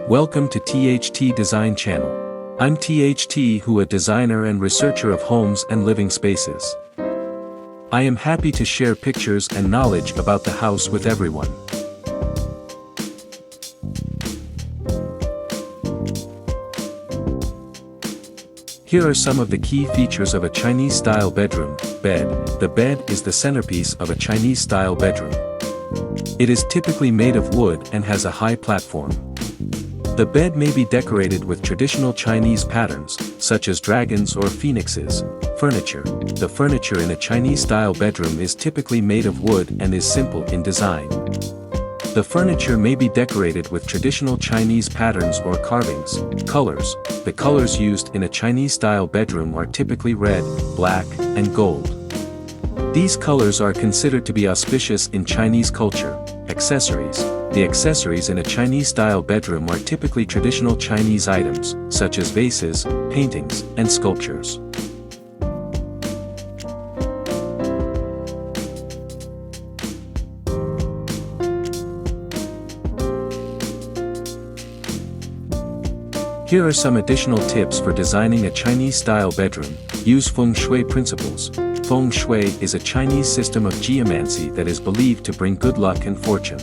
Welcome to THT Design Channel. I'm THT, who a designer and researcher of homes and living spaces. I am happy to share pictures and knowledge about the house with everyone. Here are some of the key features of a Chinese-style bedroom. Bed. The bed is the centerpiece of a Chinese-style bedroom. It is typically made of wood and has a high platform. The bed may be decorated with traditional Chinese patterns, such as dragons or phoenixes. Furniture. The furniture in a Chinese-style bedroom is typically made of wood and is simple in design. The furniture may be decorated with traditional Chinese patterns or carvings. Colors. The colors used in a Chinese-style bedroom are typically red, black, and gold. These colors are considered to be auspicious in Chinese culture. Accessories. The accessories in a Chinese-style bedroom are typically traditional Chinese items, such as vases, paintings, and sculptures. Here are some additional tips for designing a Chinese-style bedroom. Use feng shui principles. Feng shui is a Chinese system of geomancy that is believed to bring good luck and fortune.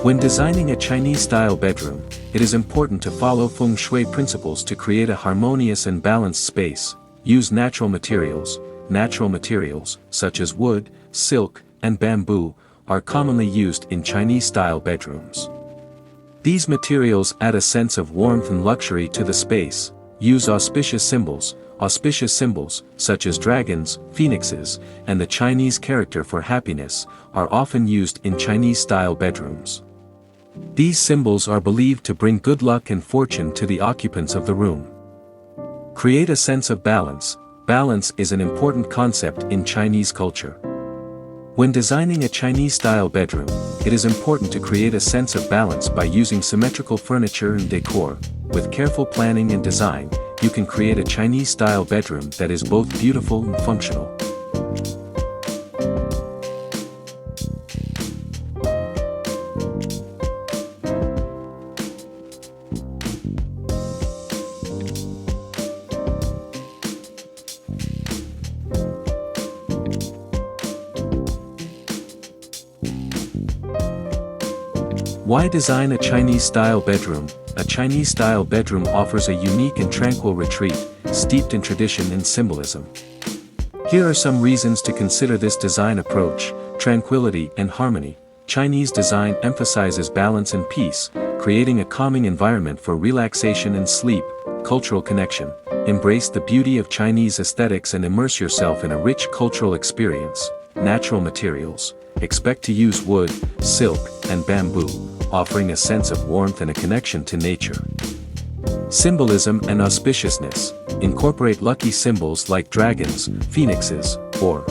When designing a Chinese-style bedroom, it is important to follow feng shui principles to create a harmonious and balanced space. Use natural materials. Natural materials, such as wood, silk, and bamboo, are commonly used in Chinese-style bedrooms. These materials add a sense of warmth and luxury to the space. Use auspicious symbols. Auspicious symbols, such as dragons, phoenixes, and the Chinese character for happiness, are often used in Chinese-style bedrooms. These symbols are believed to bring good luck and fortune to the occupants of the room. Create a sense of balance. Balance is an important concept in Chinese culture. When designing a Chinese-style bedroom, it is important to create a sense of balance by using symmetrical furniture and decor. With careful planning and design, you can create a Chinese-style bedroom that is both beautiful and functional. Why design a Chinese-style bedroom? A Chinese-style bedroom offers a unique and tranquil retreat, steeped in tradition and symbolism. Here are some reasons to consider this design approach. Tranquility and harmony. Chinese design emphasizes balance and peace, creating a calming environment for relaxation and sleep. Cultural connection. Embrace the beauty of Chinese aesthetics and immerse yourself in a rich cultural experience. Natural materials. Expect to use wood, silk, and bamboo, offering a sense of warmth and a connection to nature. Symbolism and auspiciousness. Incorporate lucky symbols like dragons, phoenixes, or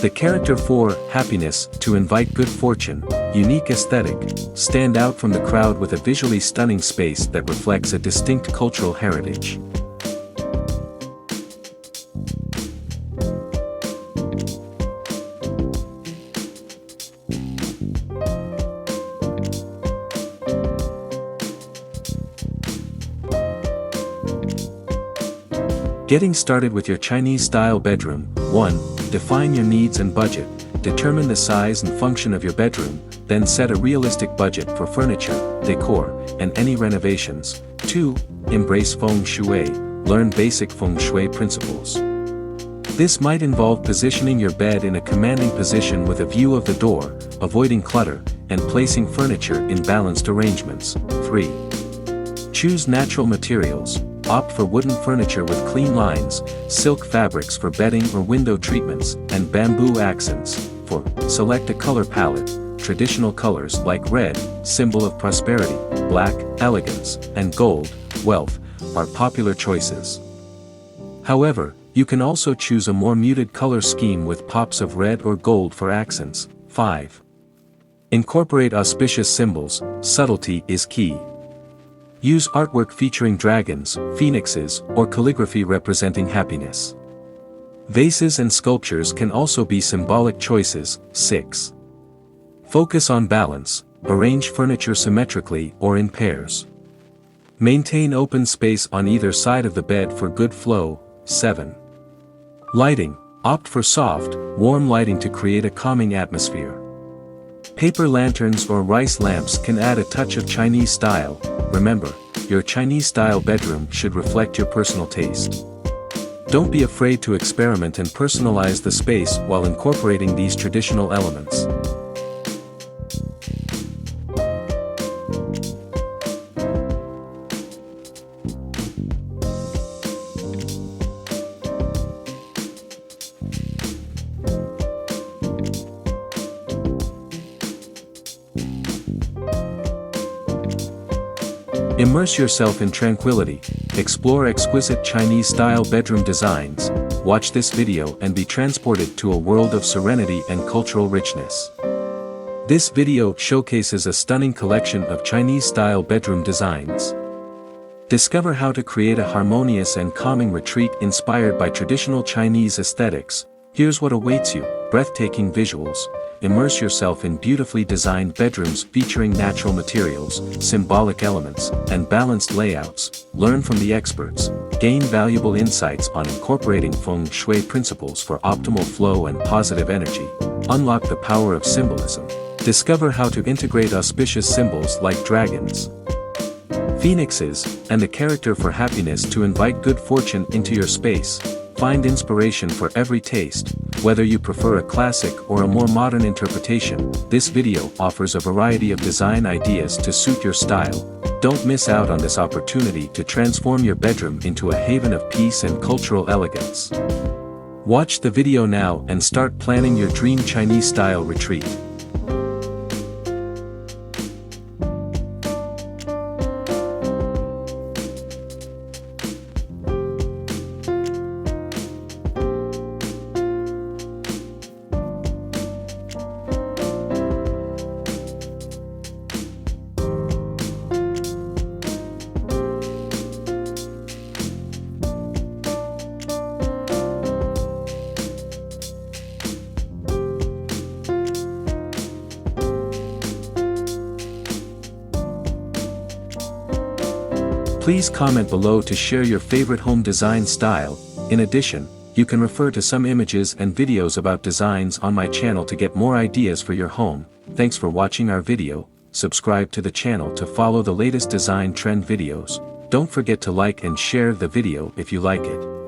the character for happiness to invite good fortune. Unique aesthetic. Stand out from the crowd with a visually stunning space that reflects a distinct cultural heritage. Getting started with your Chinese-style bedroom. 1. Define your needs and budget. Determine the size and function of your bedroom, then set a realistic budget for furniture, decor, and any renovations. 2. Embrace feng shui. Learn basic feng shui principles. This might involve positioning your bed in a commanding position with a view of the door, avoiding clutter, and placing furniture in balanced arrangements. 3. Choose natural materials. Opt for wooden furniture with clean lines, silk fabrics for bedding or window treatments, and bamboo accents. 4. Select a color palette. Traditional colors like red, symbol of prosperity, black, elegance, and gold, wealth, are popular choices. However, you can also choose a more muted color scheme with pops of red or gold for accents. 5. Incorporate auspicious symbols. Subtlety is key. Use artwork featuring dragons, phoenixes, or calligraphy representing happiness. Vases and sculptures can also be symbolic choices. 6. Focus on balance. Arrange furniture symmetrically or in pairs. Maintain open space on either side of the bed for good flow. 7. Lighting. Opt for soft, warm lighting to create a calming atmosphere. Paper lanterns or rice lamps can add a touch of Chinese style. Remember, your Chinese-style bedroom should reflect your personal taste. Don't be afraid to experiment and personalize the space while incorporating these traditional elements. Immerse yourself in tranquility, explore exquisite Chinese-style bedroom designs, watch this video and be transported to a world of serenity and cultural richness. This video showcases a stunning collection of Chinese-style bedroom designs. Discover how to create a harmonious and calming retreat inspired by traditional Chinese aesthetics. Here's what awaits you: breathtaking visuals. Immerse yourself in beautifully designed bedrooms featuring natural materials, symbolic elements, and balanced layouts. Learn from the experts. Gain valuable insights on incorporating feng shui principles for optimal flow and positive energy. Unlock the power of symbolism. Discover how to integrate auspicious symbols like dragons, phoenixes, and the character for happiness to invite good fortune into your space. Find inspiration for every taste. Whether you prefer a classic or a more modern interpretation, this video offers a variety of design ideas to suit your style. Don't miss out on this opportunity to transform your bedroom into a haven of peace and cultural elegance. Watch the video now and start planning your dream Chinese-style retreat. Please comment below to share your favorite home design style. In addition, you can refer to some images and videos about designs on my channel to get more ideas for your home. Thanks for watching our video. Subscribe to the channel to follow the latest design trend videos. Don't forget to like and share the video if you like it.